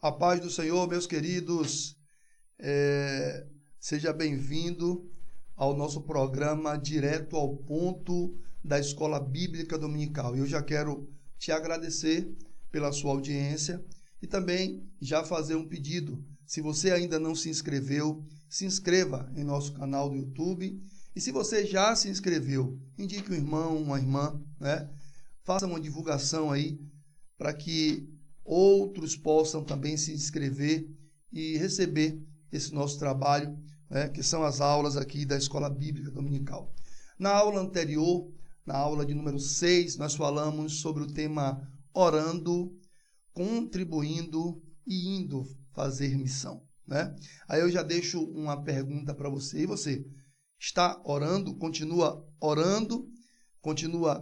A paz do Senhor, meus queridos, seja bem-vindo ao nosso programa Direto ao Ponto da Escola Bíblica Dominical. Eu já quero te agradecer pela sua audiência e também já fazer um pedido. Se você ainda não se inscreveu, se inscreva em nosso canal do YouTube. E se você já se inscreveu, indique um irmão, uma irmã, né? Faça uma divulgação aí para que outros possam também se inscrever e receber esse nosso trabalho, né, que são as aulas aqui da Escola Bíblica Dominical. Na aula anterior, na aula de número 6, nós falamos sobre o tema orando, contribuindo e indo fazer missão, né? Aí eu já deixo uma pergunta para você. E você está orando, continua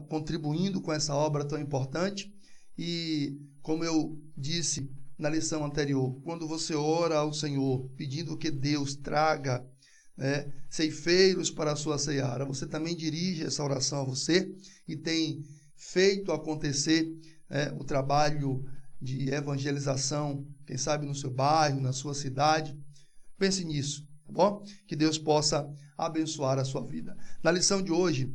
contribuindo com essa obra tão importante? E como eu disse na lição anterior, quando você ora ao Senhor pedindo que Deus traga, né, ceifeiros para a sua seara, você também dirige essa oração a você e tem feito acontecer, o trabalho de evangelização, quem sabe no seu bairro, na sua cidade. Pense nisso, tá bom? Que Deus possa abençoar a sua vida. Na lição de hoje,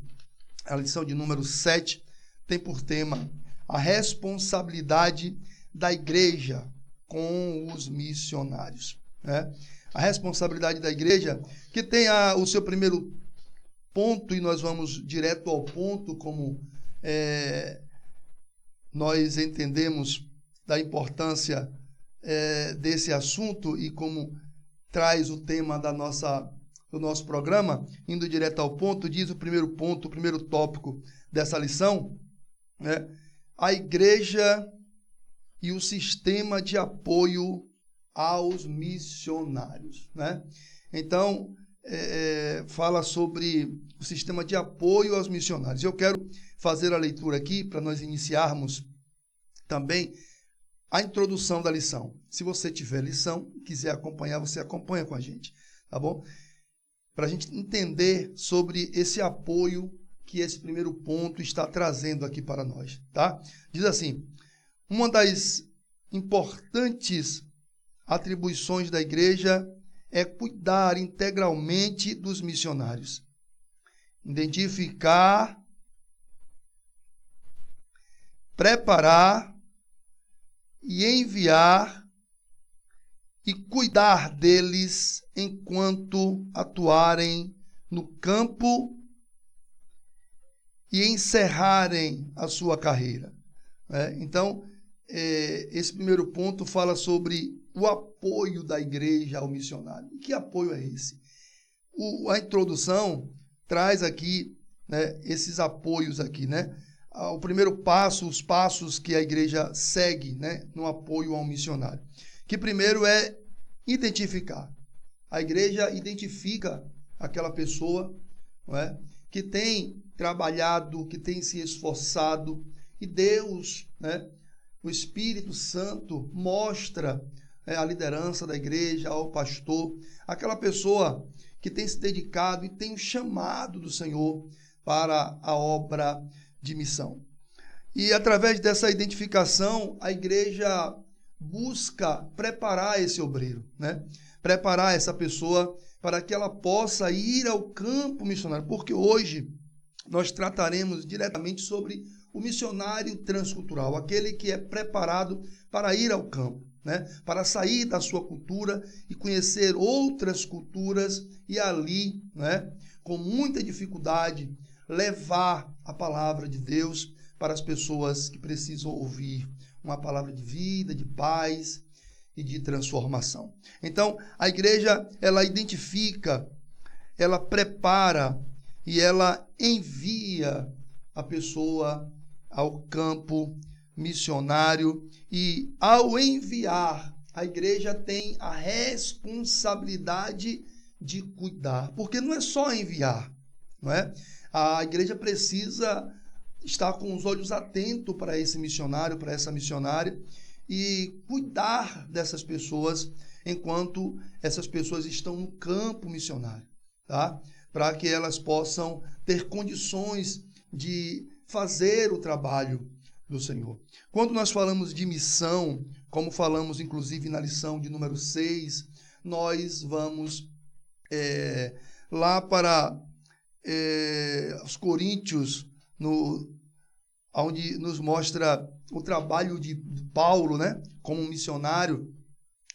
a lição de número 7, tem por tema a responsabilidade da igreja com os missionários, né? A responsabilidade da igreja, que tem o seu primeiro ponto, e nós vamos direto ao ponto, como nós entendemos da importância desse assunto e como traz o tema do nosso programa, indo direto ao ponto, diz o primeiro ponto, o primeiro tópico dessa lição, né? A igreja e o sistema de apoio aos missionários, né? Então, fala sobre o sistema de apoio aos missionários. Eu quero fazer a leitura aqui para nós iniciarmos também a introdução da lição. Se você tiver lição, quiser acompanhar, você acompanha com a gente, tá bom? Para a gente entender sobre esse apoio que esse primeiro ponto está trazendo aqui para nós, tá? Diz assim: uma das importantes atribuições da igreja é cuidar integralmente dos missionários, identificar, preparar e enviar e cuidar deles enquanto atuarem no campo e encerrarem a sua carreira. Então, esse primeiro ponto fala sobre o apoio da igreja ao missionário. E que apoio é esse? A introdução traz aqui, né, esses apoios aqui, né? O primeiro passo, os passos que a igreja segue, né, no apoio ao missionário. Que primeiro é identificar. A igreja identifica aquela pessoa, não é, que tem trabalhado, que tem se esforçado, e Deus, né, o Espírito Santo mostra a liderança da igreja, ao pastor, aquela pessoa que tem se dedicado e tem o chamado do Senhor para a obra de missão. E através dessa identificação, a igreja busca preparar esse obreiro, né? Preparar essa pessoa para que ela possa ir ao campo missionário, porque hoje nós trataremos diretamente sobre o missionário transcultural, aquele que é preparado para ir ao campo, né? Para sair da sua cultura e conhecer outras culturas e ali, né, com muita dificuldade, levar a palavra de Deus para as pessoas que precisam ouvir uma palavra de vida, de paz e de transformação. Então, a igreja, ela identifica, ela prepara e ela envia a pessoa ao campo missionário, e ao enviar, a igreja tem a responsabilidade de cuidar, porque não é só enviar, não é? A igreja precisa estar com os olhos atentos para esse missionário, para essa missionária, e cuidar dessas pessoas enquanto essas pessoas estão no campo missionário, tá? Para que elas possam ter condições de fazer o trabalho do Senhor. Quando nós falamos de missão, como falamos inclusive na lição de número 6, nós vamos lá para os Coríntios, onde nos mostra o trabalho de Paulo, né, como um missionário,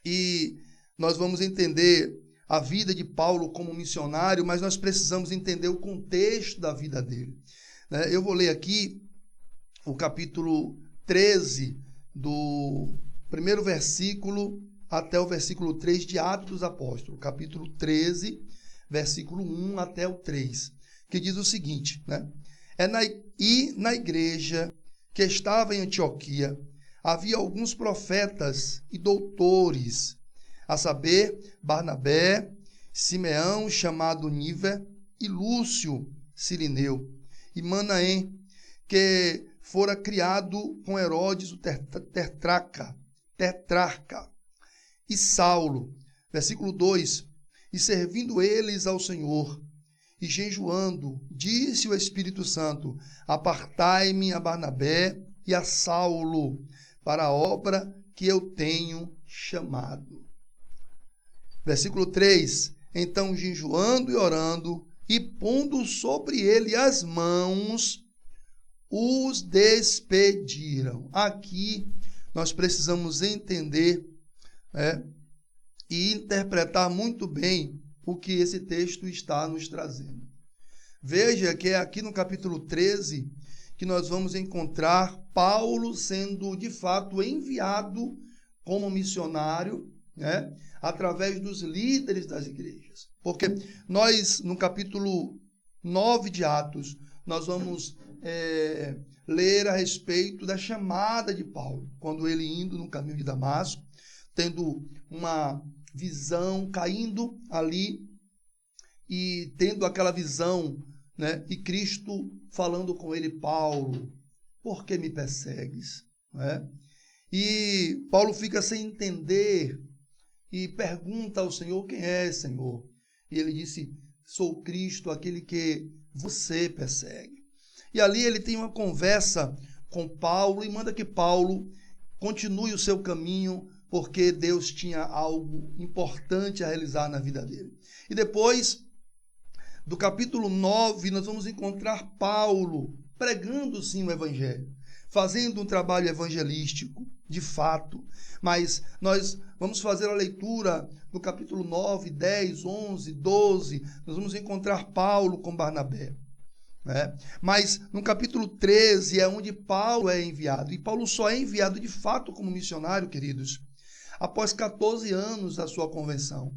e nós vamos entender a vida de Paulo como missionário, mas nós precisamos entender o contexto da vida dele. Eu vou ler aqui o capítulo 13, do primeiro versículo até o versículo 3 de Atos dos Apóstolos, capítulo 13, versículo 1 até o 3, que diz o seguinte, né? E na igreja que estava em Antioquia, havia alguns profetas e doutores, a saber, Barnabé, Simeão, chamado Níver, e Lúcio, Cirineu, e Manaém, que fora criado com Herodes, o tetrarca, e Saulo. Versículo 2, e servindo eles ao Senhor, e jejuando, disse o Espírito Santo, apartai-me a Barnabé e a Saulo, para a obra que eu tenho chamado. Versículo 3, então jejuando e orando, e pondo sobre ele as mãos, os despediram. Aqui nós precisamos entender e interpretar muito bem o que esse texto está nos trazendo. Veja que é aqui no capítulo 13 que nós vamos encontrar Paulo sendo de fato enviado como missionário, né, através dos líderes das igrejas. Porque nós, no capítulo 9 de Atos, nós vamos ler a respeito da chamada de Paulo, quando ele indo no caminho de Damasco, tendo uma visão, caindo ali e tendo aquela visão, né, e Cristo falando com ele, Paulo, por que me persegues? E Paulo fica sem entender e pergunta ao Senhor, quem é, Senhor? E ele disse, sou Cristo, aquele que você persegue. E ali ele tem uma conversa com Paulo e manda que Paulo continue o seu caminho, porque Deus tinha algo importante a realizar na vida dele. E depois, do capítulo 9, nós vamos encontrar Paulo pregando sim o evangelho, fazendo um trabalho evangelístico, de fato. Mas nós vamos fazer a leitura no capítulo 9, 10, 11, 12, nós vamos encontrar Paulo com Barnabé. Mas no capítulo 13 é onde Paulo é enviado. E Paulo só é enviado de fato como missionário, queridos, após 14 anos da sua conversão.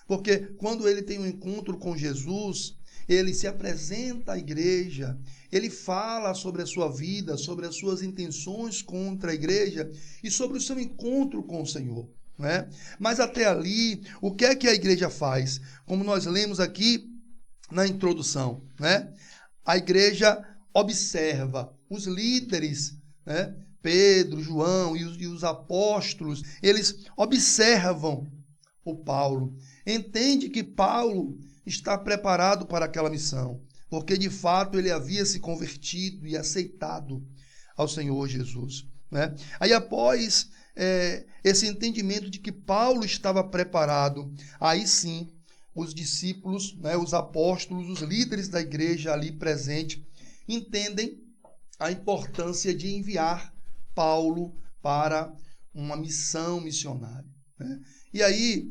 Porque quando ele tem um encontro com Jesus, ele se apresenta à igreja, ele fala sobre a sua vida, sobre as suas intenções contra a igreja e sobre o seu encontro com o Senhor. Mas até ali, o que é que a igreja faz? Como nós lemos aqui na introdução, a igreja observa os líderes, Pedro, João e os apóstolos, eles observam o Paulo, entende que Paulo está preparado para aquela missão, porque de fato ele havia se convertido e aceitado ao Senhor Jesus. Aí após esse entendimento de que Paulo estava preparado, aí sim os discípulos, os apóstolos, os líderes da igreja ali presente, entendem a importância de enviar Paulo para uma missão missionária. E aí,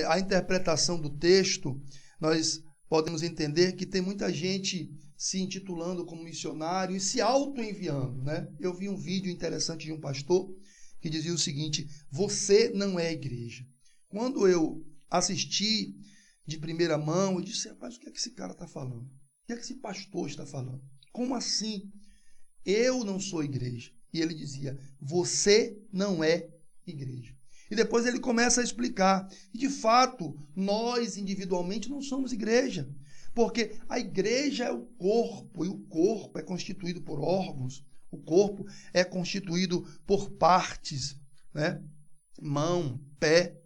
a interpretação do texto, nós podemos entender que tem muita gente se intitulando como missionário e se auto-enviando. Eu vi um vídeo interessante de um pastor que dizia o seguinte, você não é igreja. Quando eu assisti de primeira mão, eu disse, rapaz, o que é que esse cara está falando? O que é que esse pastor está falando? Como assim? Eu não sou igreja. E ele dizia, você não é igreja. E depois ele começa a explicar. E de fato, nós individualmente não somos igreja. Porque a igreja é o corpo, e o corpo é constituído por órgãos. O corpo é constituído por partes, mão, pé,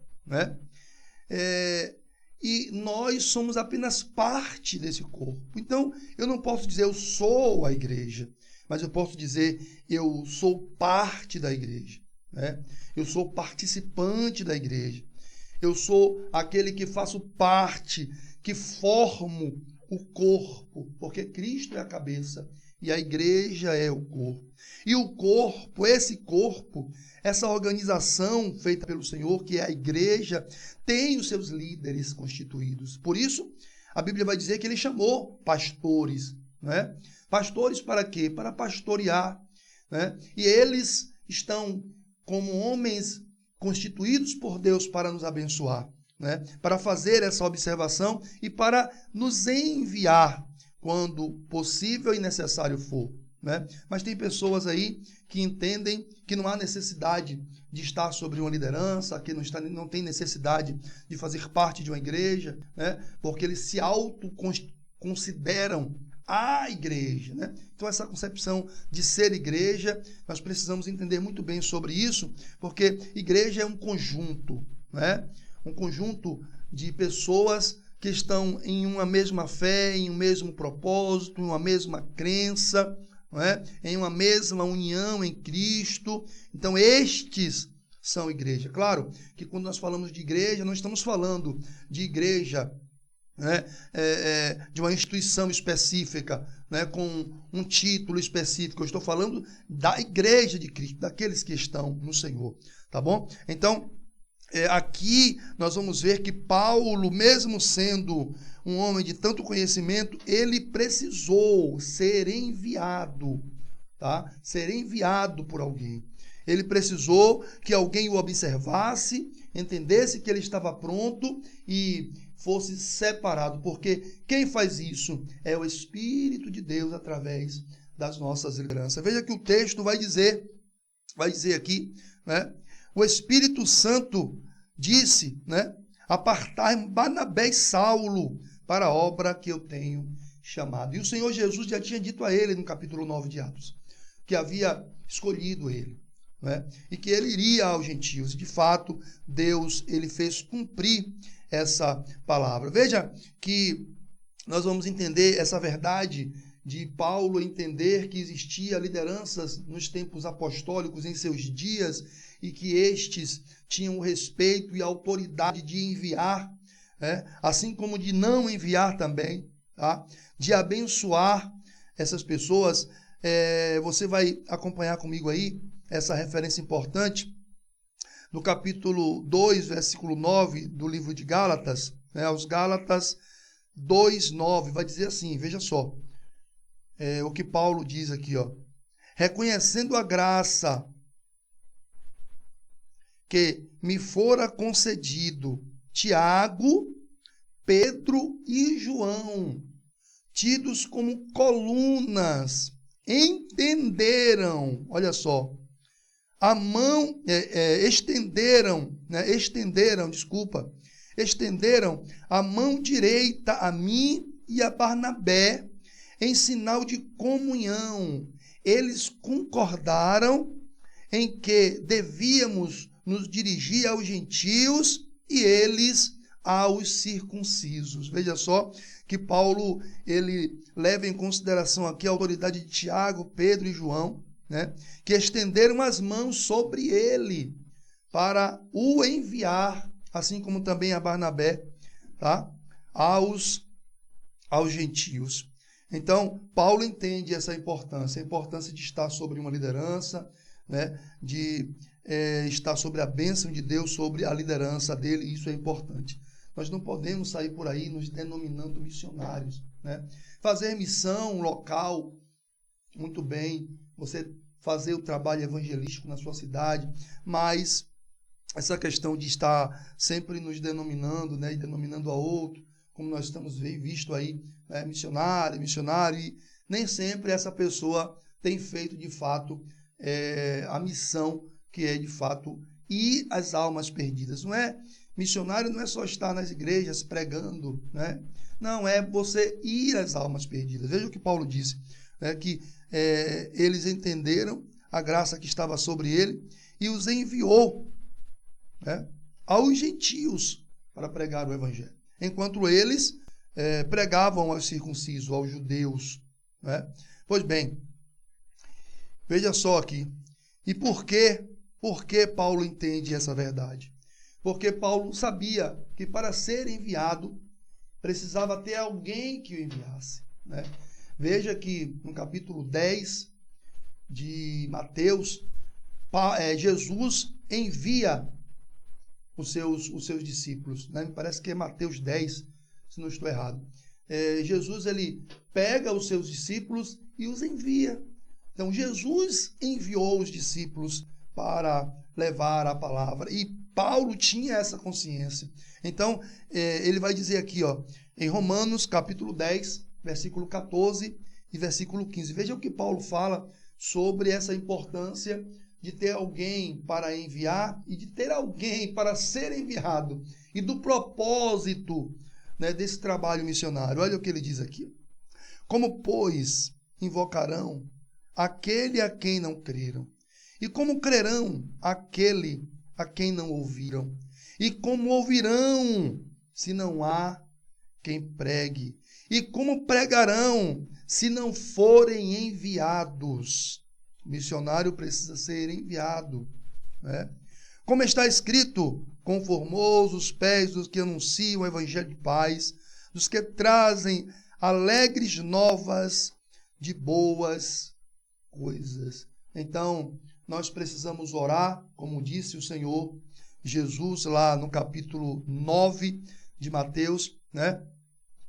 e nós somos apenas parte desse corpo. Então, eu não posso dizer eu sou a igreja, mas eu posso dizer eu sou parte da igreja. né? Eu sou participante da igreja. Eu sou aquele que faço parte, que formo o corpo, porque Cristo é a cabeça e a igreja é o corpo. E o corpo, esse corpo, essa organização feita pelo Senhor, que é a igreja, tem os seus líderes constituídos. Por isso, a Bíblia vai dizer que ele chamou pastores, né? Pastores para quê? Para pastorear, né? E eles estão como homens constituídos por Deus para nos abençoar, né? Para fazer essa observação e para nos enviar quando possível e necessário for, né? Mas tem pessoas aí que entendem que não há necessidade de estar sobre uma liderança, que não tem necessidade de fazer parte de uma igreja, né? Porque eles se autoconsideram a igreja, né? Então essa concepção de ser igreja, nós precisamos entender muito bem sobre isso, porque igreja é um conjunto, né? Um conjunto de pessoas que estão em uma mesma fé, em um mesmo propósito, em uma mesma crença, não é? Em uma mesma união em Cristo. Então estes são igreja. Claro que quando nós falamos de igreja, não estamos falando de igreja, né, de uma instituição específica, né, com um título específico. Eu estou falando da igreja de Cristo, daqueles que estão no Senhor, tá bom? Então, aqui nós vamos ver que Paulo, mesmo sendo um homem de tanto conhecimento, ele precisou ser enviado, tá? Ser enviado por alguém. Ele precisou que alguém o observasse, entendesse que ele estava pronto e fosse separado, porque quem faz isso é o Espírito de Deus através das nossas lideranças. Veja que o texto vai dizer aqui, né? O Espírito Santo disse, né? Apartai Barnabé e Saulo para a obra que eu tenho chamado. E o Senhor Jesus já tinha dito a ele no capítulo 9 de Atos, que havia escolhido ele, né? E que ele iria aos gentios. De fato, Deus, ele fez cumprir essa palavra. Veja que nós vamos entender essa verdade de Paulo entender que existia lideranças nos tempos apostólicos em seus dias e que estes tinham o respeito e a autoridade de enviar, né? Assim como de não enviar também, tá? De abençoar essas pessoas. Você vai acompanhar comigo aí essa referência importante no capítulo 2, versículo 9 do livro de Gálatas, né, aos Gálatas 2:9, vai dizer assim, veja só, o que Paulo diz aqui, ó: reconhecendo a graça que me fora concedido, Tiago, Pedro e João, tidos como colunas, entenderam, olha só, a mão, estenderam a mão direita a mim e a Barnabé em sinal de comunhão. Eles concordaram em que devíamos nos dirigir aos gentios e eles aos circuncisos. Veja só que Paulo, ele leva em consideração aqui a autoridade de Tiago, Pedro e João, né, que estenderam as mãos sobre ele para o enviar, assim como também a Barnabé, tá, aos gentios. Então, Paulo entende essa importância, a importância de estar sobre uma liderança, né, de estar sobre a bênção de Deus, sobre a liderança dele, isso é importante. Nós não podemos sair por aí nos denominando missionários, né? Fazer missão local, muito bem, você fazer o trabalho evangelístico na sua cidade, mas essa questão de estar sempre nos denominando, né, e denominando a outro, como nós estamos visto aí, né, missionário, e nem sempre essa pessoa tem feito de fato a missão que é de fato ir às almas perdidas. Não é missionário, não é só estar nas igrejas pregando, né? Não, é você ir às almas perdidas. Veja o que Paulo disse, né, que eles entenderam a graça que estava sobre ele e os enviou, né, aos gentios para pregar o evangelho, enquanto eles pregavam aos circuncisos, aos judeus, né? Pois bem, veja só aqui, e por que Por que Paulo entende essa verdade? Porque Paulo sabia que para ser enviado, precisava ter alguém que o enviasse, né? Veja que no capítulo 10 de Mateus, Jesus envia os seus discípulos, né? Me parece que é Mateus 10, se não estou errado. Jesus, ele pega os seus discípulos e os envia. Então, Jesus enviou os discípulos para levar a palavra. E Paulo tinha essa consciência. Então, ele vai dizer aqui, ó, em Romanos, capítulo 10, versículo 14 e versículo 15. Veja o que Paulo fala sobre essa importância de ter alguém para enviar e de ter alguém para ser enviado. E do propósito, né, desse trabalho missionário. Olha o que ele diz aqui. Como, pois, invocarão aquele a quem não creram? E como crerão aquele a quem não ouviram? E como ouvirão se não há quem pregue? E como pregarão se não forem enviados? O missionário precisa ser enviado, né? Como está escrito, conformosos os pés dos que anunciam o evangelho de paz, dos que trazem alegres novas de boas coisas. Então, nós precisamos orar, como disse o Senhor Jesus lá no capítulo 9 de Mateus, né?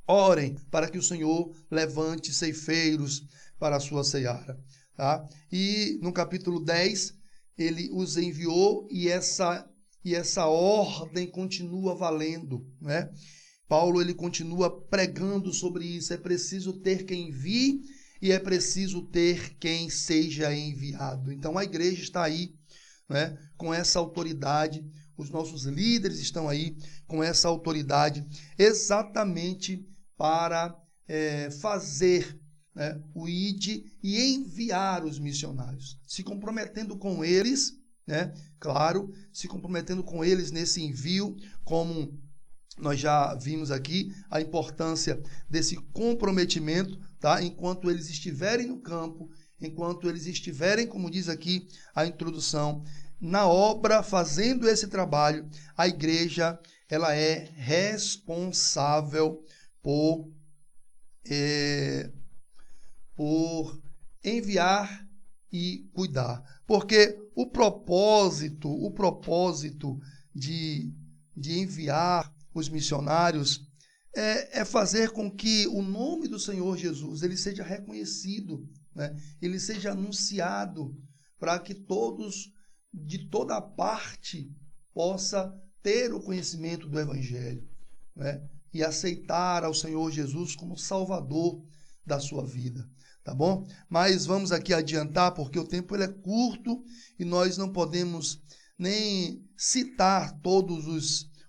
Orem para que o Senhor levante ceifeiros para a sua seara, tá? E no capítulo 10, ele os enviou e essa ordem continua valendo, né? Paulo, ele continua pregando sobre isso. É preciso ter quem envie e é preciso ter quem seja enviado. Então, a igreja está aí, né, com essa autoridade, os nossos líderes estão aí com essa autoridade, exatamente para fazer, né, o ID e enviar os missionários, se comprometendo com eles, né, claro, se comprometendo com eles nesse envio, como nós já vimos aqui a importância desse comprometimento, tá? Enquanto eles estiverem no campo, enquanto eles estiverem, como diz aqui a introdução, na obra, fazendo esse trabalho, a igreja, ela é responsável por enviar e cuidar. Porque o propósito de enviar os missionários é fazer com que o nome do Senhor Jesus ele seja reconhecido, né? Ele seja anunciado, para que todos de toda parte possa ter o conhecimento do Evangelho, né? E aceitar ao Senhor Jesus como Salvador da sua vida, tá bom? Mas vamos aqui adiantar, porque o tempo ele é curto e nós não podemos nem citar todos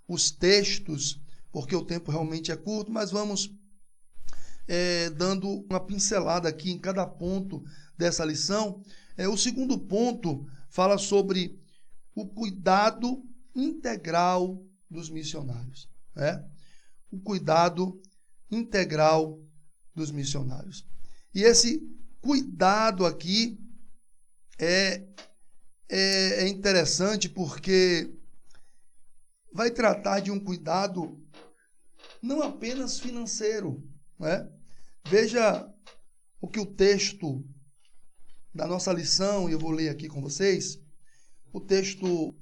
os textos, porque o tempo realmente é curto, mas vamos dando uma pincelada aqui em cada ponto dessa lição. O segundo ponto fala sobre o cuidado integral dos missionários, né? O cuidado integral dos missionários. E esse cuidado aqui é interessante porque vai tratar de um cuidado não apenas financeiro, né? Veja o que o texto da nossa lição, eu vou ler aqui com vocês, o texto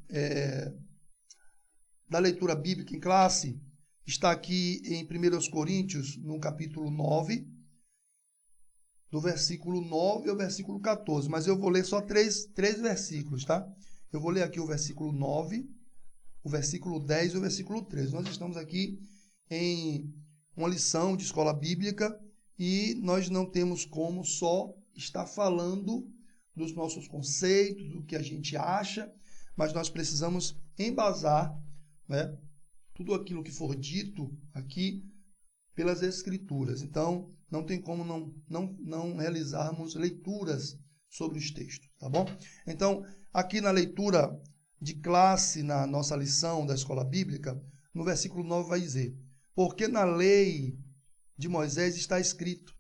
da leitura bíblica em classe, está aqui em 1 Coríntios, no capítulo 9, do versículo 9 ao versículo 14, mas eu vou ler só três versículos, tá? Eu vou ler aqui o versículo 9, o versículo 10 e o versículo 13. Nós estamos aqui em uma lição de escola bíblica e nós não temos como só estar falando dos nossos conceitos, do que a gente acha, mas nós precisamos embasar, né, tudo aquilo que for dito aqui pelas Escrituras. Então, não tem como não realizarmos leituras sobre os textos, tá bom? Então, aqui na leitura de classe, na nossa lição da escola bíblica, no versículo 9 vai dizer: porque na lei de Moisés está escrito: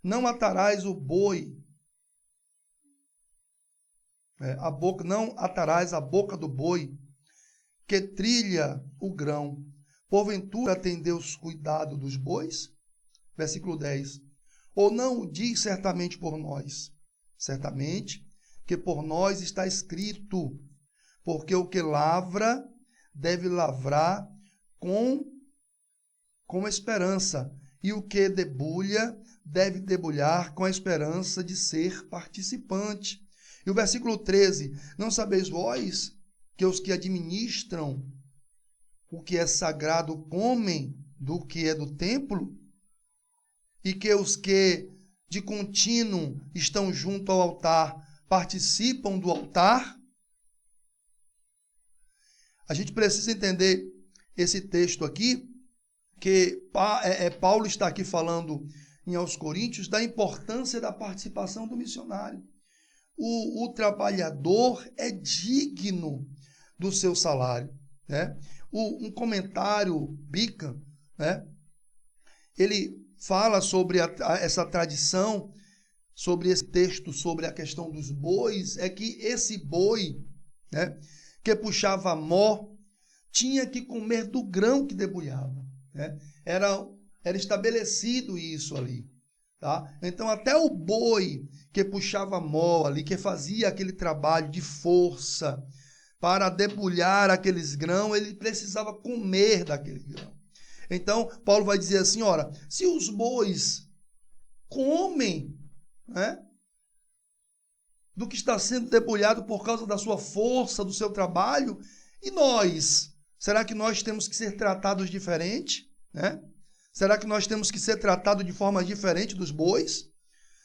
não matarás o boi A boca, não atarás a boca do boi que trilha o grão. Porventura tem Deus cuidado dos bois? Versículo 10. Ou não o diz certamente por nós? Certamente que por nós está escrito, porque o que lavra deve lavrar com esperança, e o que debulha deve debulhar com a esperança de ser participante. E o versículo 13, não sabeis vós que os que administram o que é sagrado comem do que é do templo? E que os que de contínuo estão junto ao altar participam do altar? A gente precisa entender esse texto aqui, que Paulo está aqui falando em aos Coríntios da importância da participação do missionário. O trabalhador é digno do seu salário, né? Um comentário Bica, né? Ele fala sobre essa tradição, sobre esse texto, sobre a questão dos bois, é que esse boi, né, que puxava a mó, tinha que comer do grão que debulhava, né? Era estabelecido isso ali, tá? Então até o boi que puxava a mó ali, que fazia aquele trabalho de força para debulhar aqueles grãos, ele precisava comer daquele grão. Então Paulo vai dizer assim, ora, se os bois comem, né, do que está sendo debulhado por causa da sua força, do seu trabalho, e nós? Será que nós temos que ser tratados diferente, né? Será que nós temos que ser tratados de forma diferente dos bois?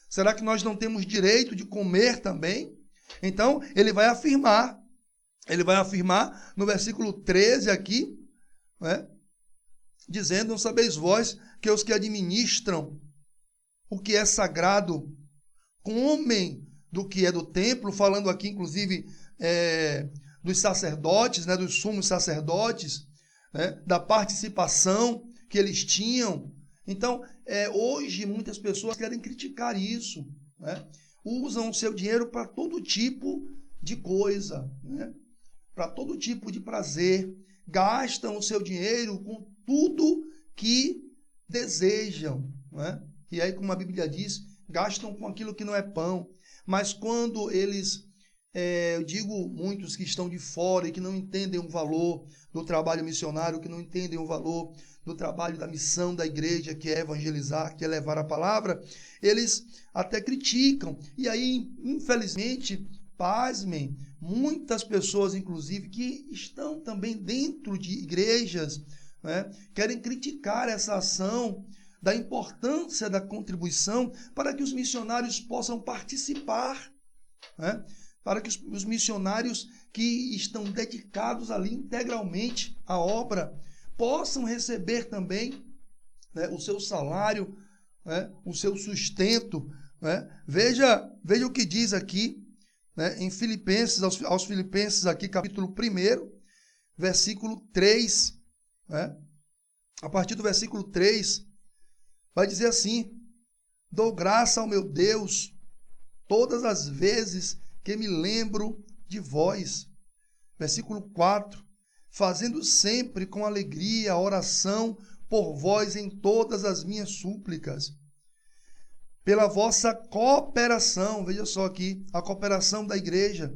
Será que nós não temos direito de comer também? Então, ele vai afirmar no versículo 13 aqui, né, dizendo, não sabeis vós que os que administram o que é sagrado comem do que é do templo, falando aqui, inclusive, dos sacerdotes, né, dos sumos sacerdotes, né, da participação que eles tinham. Então, hoje, muitas pessoas querem criticar isso, né? Usam o seu dinheiro para todo tipo de coisa, né? Para todo tipo de prazer, gastam o seu dinheiro com tudo que desejam, né? E aí, como a Bíblia diz, gastam com aquilo que não é pão. Mas quando eles, eu digo muitos que estão de fora e que não entendem o valor do trabalho missionário, que não entendem o valor do trabalho da missão da igreja, que é evangelizar, que é levar a palavra, eles até criticam. E aí, infelizmente, pasmem, muitas pessoas, inclusive, que estão também dentro de igrejas, né, querem criticar essa ação da importância da contribuição para que os missionários possam participar, né? Para que os missionários que estão dedicados ali integralmente à obra possam receber também, né, o seu salário, né, o seu sustento, né? Veja o que diz aqui, né, em Filipenses, aos Filipenses aqui, capítulo 1, versículo 3, né? A partir do versículo 3, vai dizer assim: dou graça ao meu Deus todas as vezes que me lembro de vós. Versículo 4, fazendo sempre com alegria a oração por vós em todas as minhas súplicas, pela vossa cooperação, veja só aqui, a cooperação da igreja,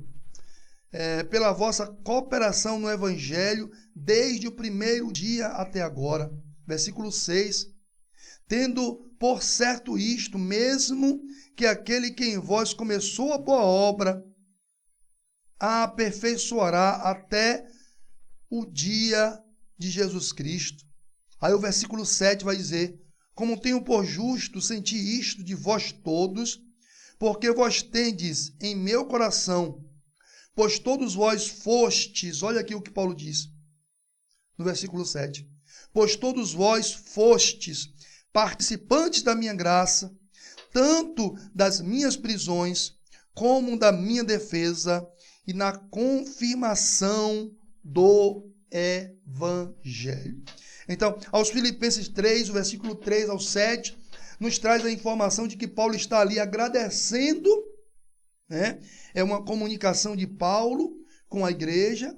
pela vossa cooperação no Evangelho, desde o primeiro dia até agora. Versículo 6, tendo por certo isto, mesmo que aquele que em vós começou a boa obra, a aperfeiçoará até o dia de Jesus Cristo. Aí o versículo 7 vai dizer: como tenho por justo sentir isto de vós todos, porque vós tendes em meu coração, pois todos vós fostes, olha aqui o que Paulo diz, no versículo 7, pois todos vós fostes participantes da minha graça, tanto das minhas prisões, como da minha defesa, e na confirmação do Evangelho. Então, aos Filipenses 3, o versículo 3 ao 7, nos traz a informação de que Paulo está ali agradecendo né? É uma comunicação de Paulo com a igreja,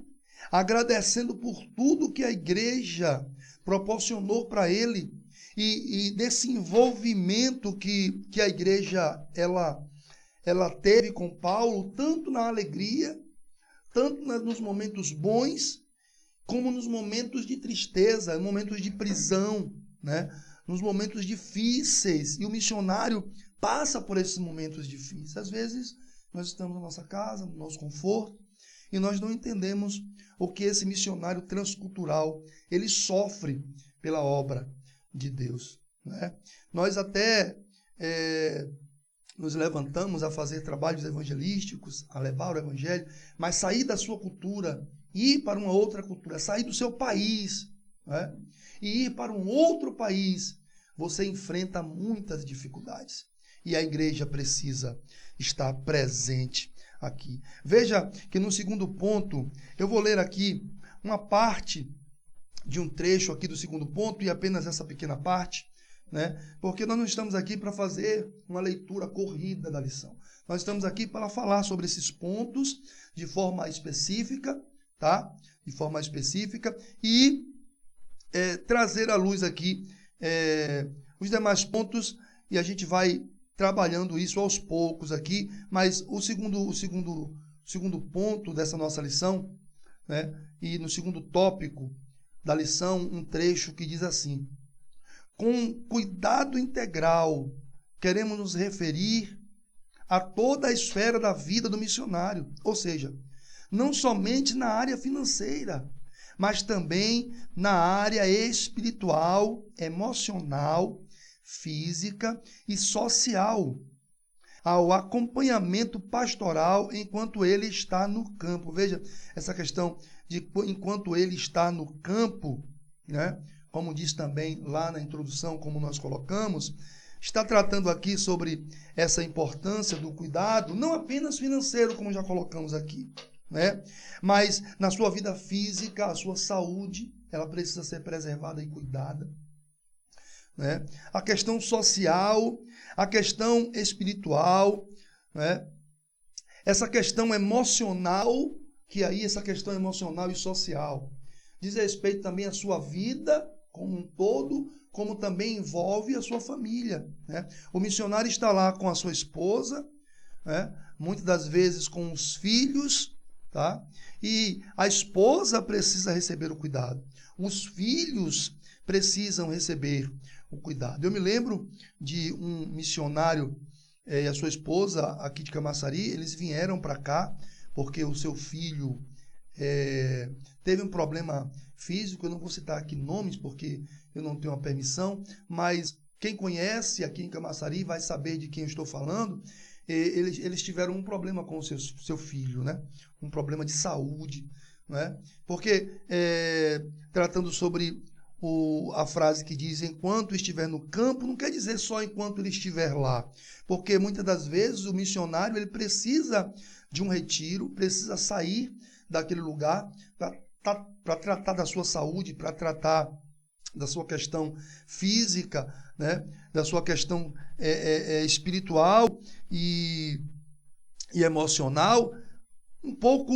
agradecendo por tudo que a igreja proporcionou para ele e desse envolvimento que a igreja ela teve com Paulo, tanto na alegria, tanto nos momentos bons, como nos momentos de tristeza, momentos de prisão, né? Nos momentos difíceis. E o missionário passa por esses momentos difíceis. Às vezes, nós estamos na nossa casa, no nosso conforto, e nós não entendemos o que esse missionário transcultural, ele sofre pela obra de Deus, né? Nós até nos levantamos a fazer trabalhos evangelísticos, a levar o evangelho, mas sair da sua cultura, ir para uma outra cultura, sair do seu país, né? E ir para um outro país, você enfrenta muitas dificuldades. E a igreja precisa estar presente aqui. Veja que no segundo ponto, eu vou ler aqui uma parte de um trecho aqui do segundo ponto, e apenas essa pequena parte, né? Porque nós não estamos aqui para fazer uma leitura corrida da lição. Nós estamos aqui para falar sobre esses pontos de forma específica, tá? De forma específica, e trazer à luz aqui os demais pontos, e a gente vai trabalhando isso aos poucos aqui, mas o segundo ponto dessa nossa lição, né? E no segundo tópico da lição, um trecho que diz assim: com cuidado integral, queremos nos referir a toda a esfera da vida do missionário, ou seja, não somente na área financeira, mas também na área espiritual, emocional, física e social, ao acompanhamento pastoral enquanto ele está no campo. Veja, essa questão de enquanto ele está no campo, né? Como diz também lá na introdução, como nós colocamos, está tratando aqui sobre essa importância do cuidado, não apenas financeiro, como já colocamos aqui, né? Mas na sua vida física, a sua saúde, ela precisa ser preservada e cuidada, né? A questão social, a questão espiritual, né? Essa questão emocional, que aí essa questão emocional e social diz respeito também à sua vida como um todo, como também envolve a sua família, né? O missionário está lá com a sua esposa, né? Muitas das vezes com os filhos, tá? E a esposa precisa receber o cuidado. Os filhos precisam receber o cuidado. Eu me lembro de um missionário e a sua esposa aqui de Camaçari, eles vieram para cá porque o seu filho teve um problema físico. Eu não vou citar aqui nomes porque eu não tenho a permissão, mas quem conhece aqui em Camaçari vai saber de quem eu estou falando. Eles tiveram um problema com o seu filho, né? Um problema de saúde, né? Porque tratando sobre a frase que diz enquanto estiver no campo, não quer dizer só enquanto ele estiver lá, porque muitas das vezes o missionário ele precisa de um retiro, precisa sair daquele lugar para tratar da sua saúde, para tratar da sua questão física, né? Da sua questão espiritual e emocional, um pouco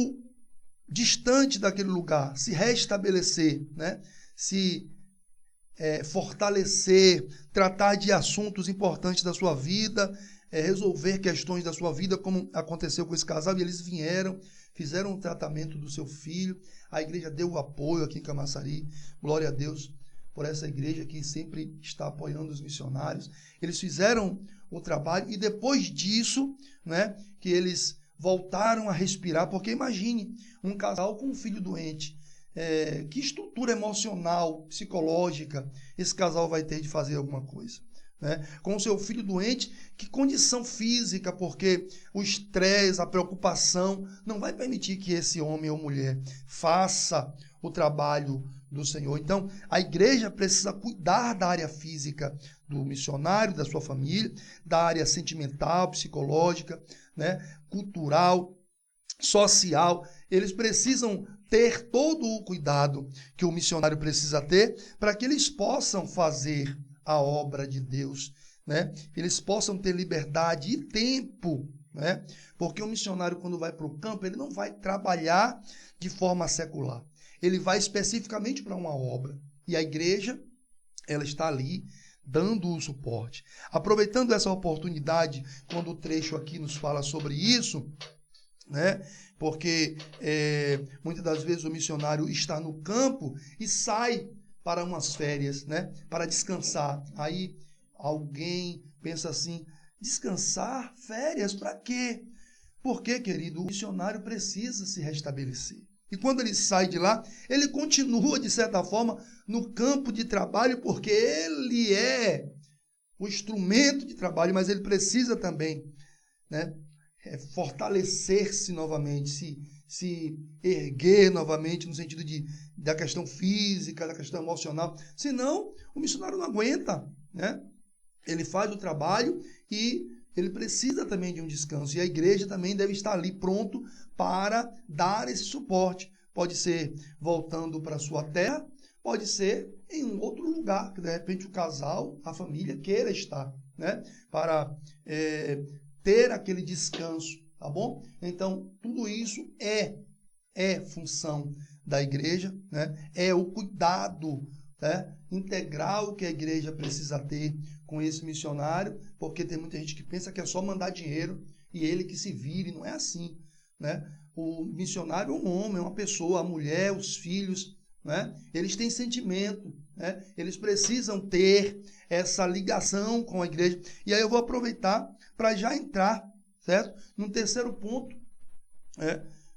distante daquele lugar, se restabelecer, né? Se fortalecer, tratar de assuntos importantes da sua vida, resolver questões da sua vida, como aconteceu com esse casal, e eles vieram, fizeram um tratamento do seu filho, a igreja deu o apoio aqui em Camaçari, glória a Deus por essa igreja que sempre está apoiando os missionários. Eles fizeram o trabalho e depois disso, né, que eles voltaram a respirar, porque imagine um casal com um filho doente, que estrutura emocional, psicológica esse casal vai ter de fazer alguma coisa, né? Com o seu filho doente, que condição física, porque o estresse, a preocupação não vai permitir que esse homem ou mulher faça o trabalho do Senhor. Então, a igreja precisa cuidar da área física do missionário, da sua família, da área sentimental, psicológica, né, cultural, social. Eles precisam ter todo o cuidado que o missionário precisa ter para que eles possam fazer a obra de Deus, né? Eles possam ter liberdade e tempo, né? Porque o missionário, quando vai para o campo, ele não vai trabalhar de forma secular. Ele vai especificamente para uma obra. E a igreja, ela está ali dando o suporte. Aproveitando essa oportunidade, quando o trecho aqui nos fala sobre isso, né? Porque muitas das vezes o missionário está no campo e sai para umas férias, né? Para descansar. Aí alguém pensa assim, descansar? Férias? Para quê? Porque, querido, o missionário precisa se restabelecer. E quando ele sai de lá, ele continua, de certa forma, no campo de trabalho, porque ele é o instrumento de trabalho, mas ele precisa também, né, fortalecer-se novamente, se erguer novamente, no sentido da questão física, da questão emocional. Senão, o missionário não aguenta, né? Ele faz o trabalho e ele precisa também de um descanso. E a igreja também deve estar ali pronto para dar esse suporte. Pode ser voltando para a sua terra, pode ser em um outro lugar, que de repente o casal, a família queira estar, né? Para ter aquele descanso, tá bom? Então, tudo isso é função da igreja, né? É o cuidado, né, integral que a igreja precisa ter com esse missionário, porque tem muita gente que pensa que é só mandar dinheiro e ele que se vire. Não é assim, né? O missionário é um homem, é uma pessoa, a mulher, os filhos, né? Eles têm sentimento, né? Eles precisam ter essa ligação com a igreja. E aí eu vou aproveitar para já entrar, certo? No terceiro ponto,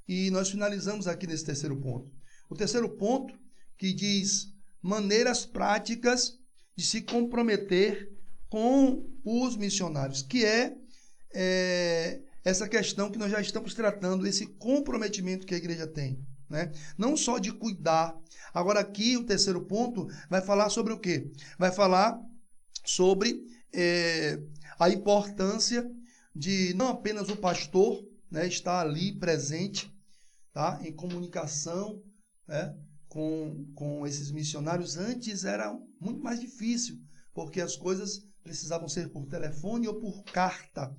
e nós finalizamos aqui nesse terceiro ponto. O terceiro ponto que diz maneiras práticas de se comprometer com os missionários, que é essa questão que nós já estamos tratando, esse comprometimento que a igreja tem, né? Não só de cuidar. Agora aqui o terceiro ponto vai falar sobre o quê? Vai falar sobre a importância de não apenas o pastor, né, estar ali presente, tá, em comunicação, né, com esses missionários. Antes era muito mais difícil, porque as coisas precisavam ser por telefone ou por carta.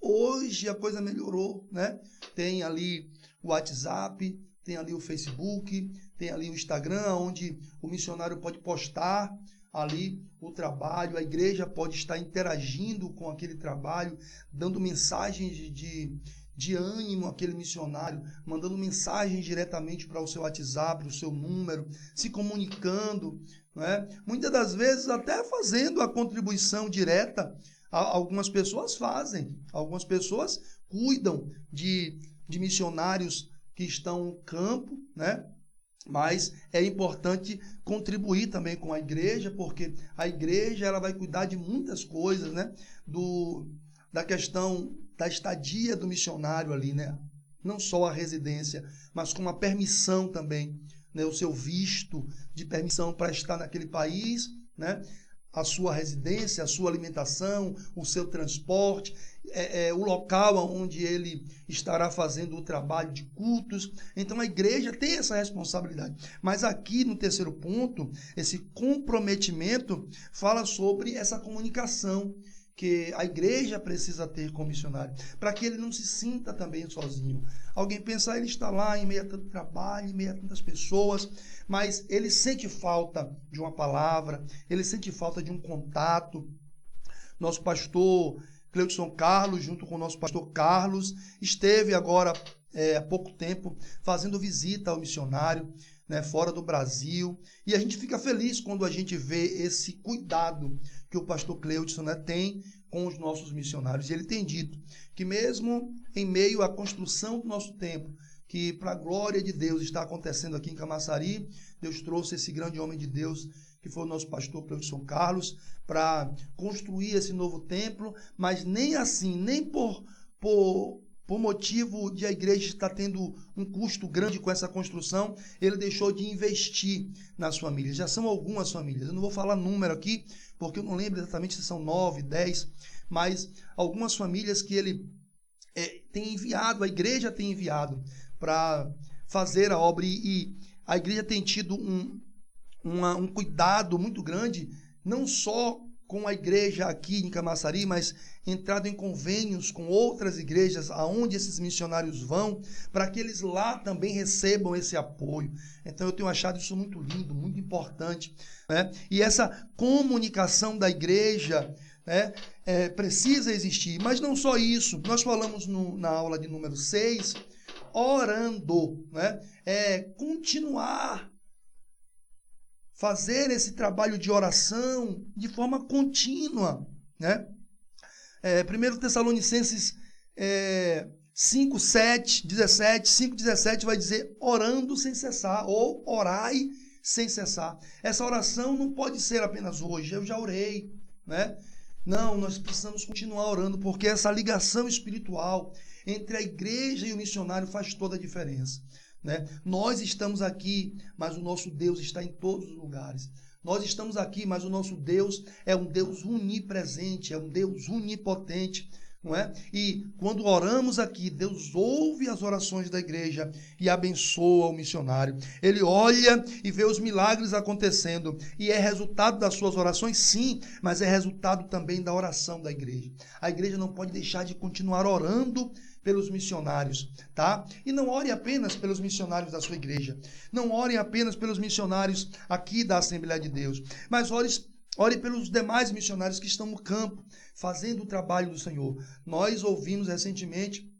Hoje a coisa melhorou, né? Tem ali o WhatsApp, tem ali o Facebook, tem ali o Instagram, onde o missionário pode postar ali o trabalho, a igreja pode estar interagindo com aquele trabalho, dando mensagens de ânimo àquele missionário, mandando mensagens diretamente para o seu WhatsApp, o seu número, se comunicando, né? Muitas das vezes até fazendo a contribuição direta. Algumas pessoas fazem, algumas pessoas cuidam de missionários que estão no campo, né? Mas é importante contribuir também com a igreja, porque a igreja ela vai cuidar de muitas coisas, né? Da questão da estadia do missionário ali, né? Não só a residência, mas com a permissão também, né? O seu visto de permissão para estar naquele país, né? A sua residência, a sua alimentação, o seu transporte, o local onde ele estará fazendo o trabalho de cultos. Então a igreja tem essa responsabilidade. Mas aqui no terceiro ponto, esse comprometimento fala sobre essa comunicação que a igreja precisa ter com o missionário, para que ele não se sinta também sozinho. Alguém pensa, ele está lá em meio a tanto trabalho, em meio a tantas pessoas, mas ele sente falta de uma palavra, ele sente falta de um contato. Nosso pastor Cleudson Carlos, junto com o nosso pastor Carlos, esteve agora, há pouco tempo, fazendo visita ao missionário, né, fora do Brasil, e a gente fica feliz quando a gente vê esse cuidado que o pastor Cleudson, né, tem com os nossos missionários. E ele tem dito que mesmo em meio à construção do nosso templo, que para a glória de Deus está acontecendo aqui em Camaçari, Deus trouxe esse grande homem de Deus, que foi o nosso pastor Cleudson Carlos, para construir esse novo templo, mas nem assim, nem por motivo de a igreja estar tendo um custo grande com essa construção, ele deixou de investir nas famílias. Já são algumas famílias. Eu não vou falar número aqui, porque eu não lembro exatamente se são 9, 10, mas algumas famílias que ele tem enviado, a igreja tem enviado para fazer a obra, e a igreja tem tido um cuidado muito grande, não só com a igreja aqui em Camaçari, mas entrado em convênios com outras igrejas aonde esses missionários vão, para que eles lá também recebam esse apoio. Então eu tenho achado isso muito lindo, muito importante, né? E essa comunicação da igreja, né, precisa existir. Mas não só isso, nós falamos na aula de número 6, orando, né? Continuar fazer esse trabalho de oração de forma contínua, né? 1 Tessalonicenses 5:17 vai dizer orando sem cessar, ou orai sem cessar. Essa oração não pode ser apenas hoje, eu já orei, né? Não, nós precisamos continuar orando, porque essa ligação espiritual entre a igreja e o missionário faz toda a diferença, né? Nós estamos aqui, mas o nosso Deus está em todos os lugares. Nós estamos aqui, mas o nosso Deus é um Deus onipresente, é um Deus onipotente, não é? E quando oramos aqui, Deus ouve as orações da igreja e abençoa o missionário. Ele olha e vê os milagres acontecendo, e é resultado das suas orações, sim, mas é resultado também da oração da igreja. A igreja não pode deixar de continuar orando pelos missionários, tá? E não ore apenas pelos missionários da sua igreja, não ore apenas pelos missionários aqui da Assembleia de Deus, mas ore pelos demais missionários que estão no campo, fazendo o trabalho do Senhor. Nós ouvimos recentemente,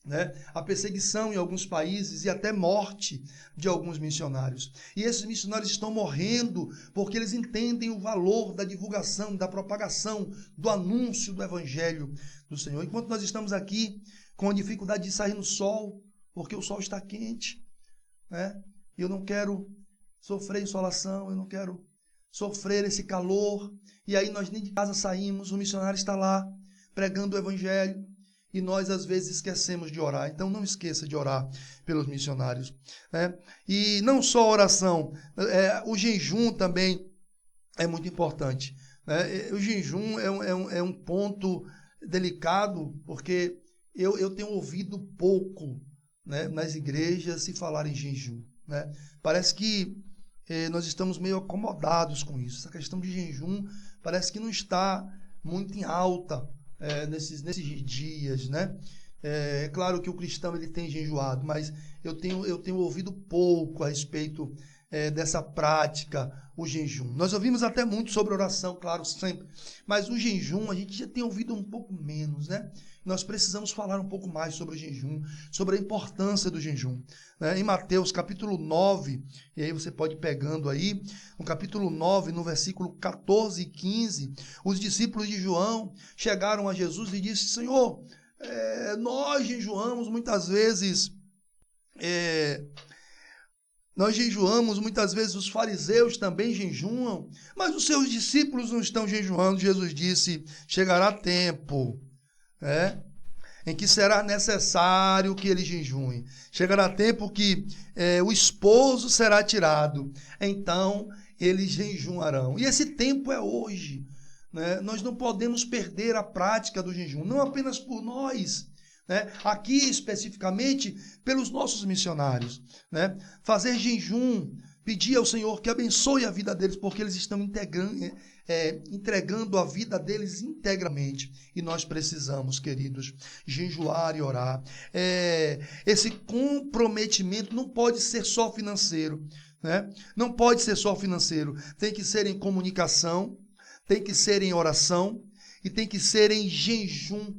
né, a perseguição em alguns países e até morte de alguns missionários. E esses missionários estão morrendo porque eles entendem o valor da divulgação, da propagação, do anúncio do Evangelho do Senhor. Enquanto nós estamos aqui com a dificuldade de sair no sol, porque o sol está quente, né? Eu não quero sofrer insolação, eu não quero sofrer esse calor, e aí nós nem de casa saímos, o missionário está lá pregando o Evangelho, e nós às vezes esquecemos de orar. Então não esqueça de orar pelos missionários, né? E não só a oração, o jejum também é muito importante, né? O jejum é um ponto delicado, porque eu tenho ouvido pouco, né, nas igrejas se falar em jejum, né? Parece que nós estamos meio acomodados com isso. Essa questão de jejum parece que não está muito em alta nesses dias, né? É claro que o cristão ele tem jejuado, mas eu tenho ouvido pouco a respeito dessa prática, o jejum. Nós ouvimos até muito sobre oração, claro, sempre, mas o jejum a gente já tem ouvido um pouco menos, né? Nós precisamos falar um pouco mais sobre o jejum, sobre a importância do jejum, né? Em Mateus capítulo 9, e aí você pode ir pegando aí, no capítulo 9, no versículo 14 e 15, os discípulos de João chegaram a Jesus e disseram: Senhor, nós jejuamos muitas vezes, os fariseus também jejuam, mas os seus discípulos não estão jejuando. Jesus disse: chegará tempo, em que será necessário que eles jejuem. Chegará tempo que o esposo será tirado, então eles jejuarão. E esse tempo é hoje, né? Nós não podemos perder a prática do jejum, não apenas por nós, né? Aqui especificamente pelos nossos missionários, né? Fazer jejum, pedir ao Senhor que abençoe a vida deles, porque eles estão entregando a vida deles integramente, e nós precisamos, queridos, jejuar e orar. Esse comprometimento não pode ser só financeiro, né? Não pode ser só financeiro, tem que ser em comunicação, tem que ser em oração e tem que ser em jejum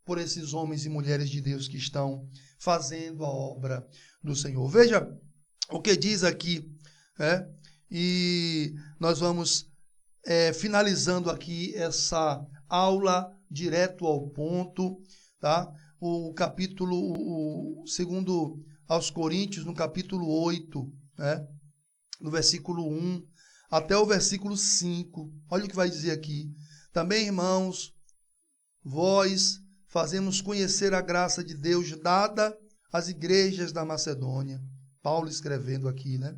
por esses homens e mulheres de Deus que estão fazendo a obra do Senhor. Veja o que diz aqui, e nós vamos finalizando aqui essa aula direto ao ponto, tá? O capítulo, segundo aos Coríntios, no capítulo 8, né? No versículo 1 até o versículo 5, olha o que vai dizer aqui. Também, irmãos, vós fazemos conhecer a graça de Deus dada às igrejas da Macedônia. Paulo escrevendo aqui, né?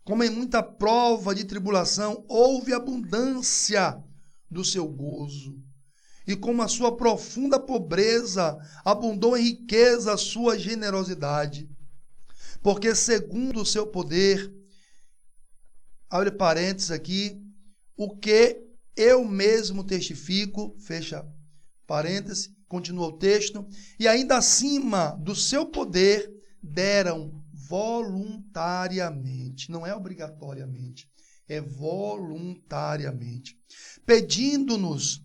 Como em muita prova de tribulação, houve abundância do seu gozo. E como a sua profunda pobreza abundou em riqueza a sua generosidade. Porque segundo o seu poder, abre parênteses aqui, o que eu mesmo testifico, fecha parênteses, continua o texto, e ainda acima do seu poder deram voluntariamente, não é obrigatoriamente, é voluntariamente, pedindo-nos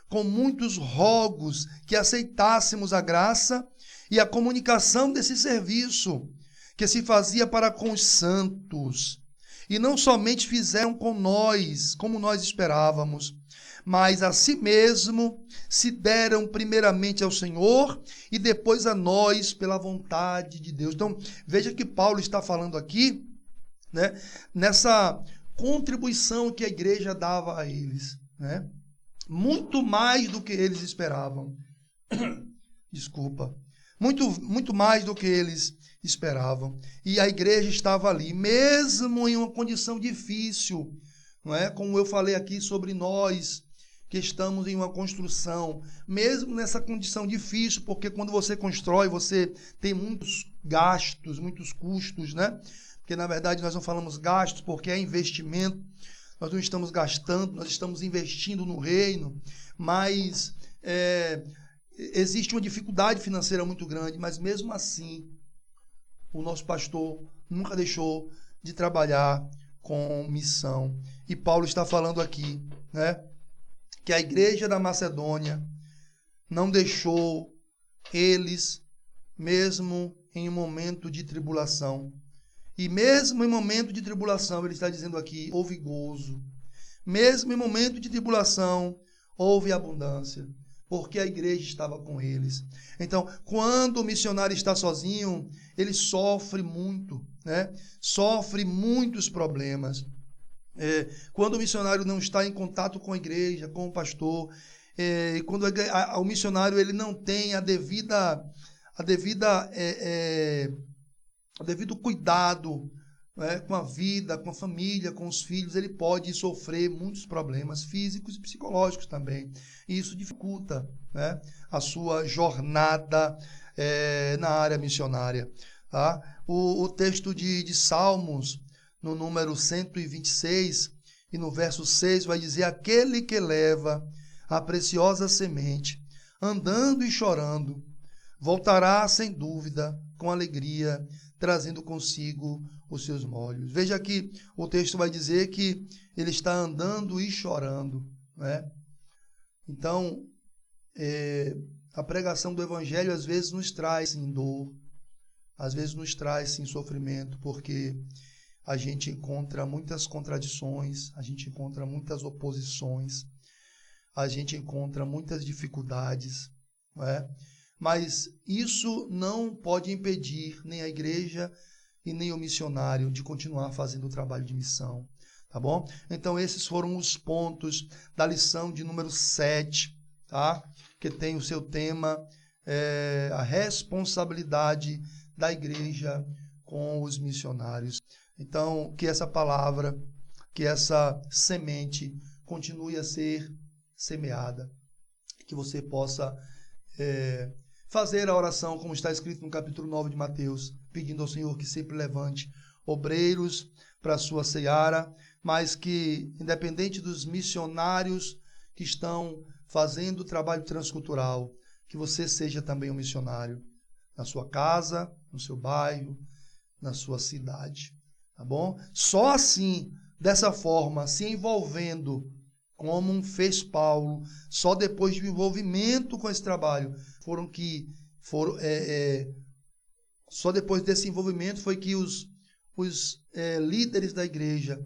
com muitos rogos que aceitássemos a graça e a comunicação desse serviço que se fazia para com os santos. E não somente fizeram com nós, como nós esperávamos, mas a si mesmo se deram primeiramente ao Senhor e depois a nós pela vontade de Deus. Então, veja que Paulo está falando aqui, né, nessa contribuição que a igreja dava a eles, né? Muito mais do que eles esperavam. Desculpa. Muito mais do que eles esperavam. E a igreja estava ali, mesmo em uma condição difícil, não é? Como eu falei aqui sobre nós, que estamos em uma construção, mesmo nessa condição difícil, porque quando você constrói, você tem muitos gastos, muitos custos, né? Porque, na verdade, nós não falamos gastos, porque é investimento. Nós não estamos gastando, nós estamos investindo no reino, mas existe uma dificuldade financeira muito grande, mas mesmo assim, o nosso pastor nunca deixou de trabalhar com missão. E Paulo está falando aqui, né, que a igreja da Macedônia não deixou eles, mesmo em um momento de tribulação. E mesmo em momento de tribulação, ele está dizendo aqui, houve gozo. Mesmo em momento de tribulação, houve abundância, porque a igreja estava com eles. Então, quando o missionário está sozinho, ele sofre muito, né? Sofre muitos problemas. Quando o missionário não está em contato com a igreja, com o pastor, quando o missionário ele não tem o devido cuidado, né, com a vida, com a família, com os filhos, ele pode sofrer muitos problemas físicos e psicológicos também. E isso dificulta, né, a sua jornada na área missionária. Tá? O texto de Salmos, no número 126, e no verso 6, vai dizer: aquele que leva a preciosa semente, andando e chorando, voltará sem dúvida, com alegria, trazendo consigo os seus molhos. Veja que o texto vai dizer que ele está andando e chorando, né? Então, a pregação do evangelho às vezes nos traz sim, dor, às vezes nos traz sim, sofrimento, porque a gente encontra muitas contradições, a gente encontra muitas oposições, a gente encontra muitas dificuldades, não é? Mas isso não pode impedir nem a igreja e nem o missionário de continuar fazendo o trabalho de missão, tá bom? Então esses foram os pontos da lição de número 7, tá? Que tem o seu tema, a responsabilidade da igreja com os missionários. Então, que essa palavra, que essa semente continue a ser semeada, que você possa fazer a oração, como está escrito no capítulo 9 de Mateus, pedindo ao Senhor que sempre levante obreiros para a sua seara, mas que, independente dos missionários que estão fazendo o trabalho transcultural, que você seja também um missionário na sua casa, no seu bairro, na sua cidade, tá bom? Só assim, dessa forma, se envolvendo, como fez Paulo, só depois de envolvimento com esse trabalho, só depois desse envolvimento foi que os líderes da igreja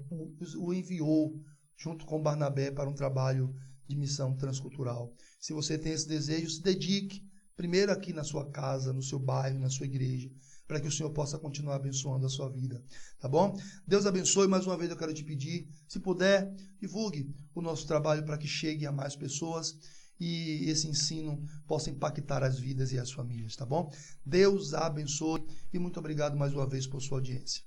o enviou junto com Barnabé para um trabalho de missão transcultural. Se você tem esse desejo, se dedique primeiro aqui na sua casa, no seu bairro, na sua igreja, para que o Senhor possa continuar abençoando a sua vida, tá bom? Deus abençoe. Mais uma vez eu quero te pedir, se puder, divulgue o nosso trabalho para que chegue a mais pessoas e esse ensino possa impactar as vidas e as famílias, tá bom? Deus abençoe e muito obrigado mais uma vez por sua audiência.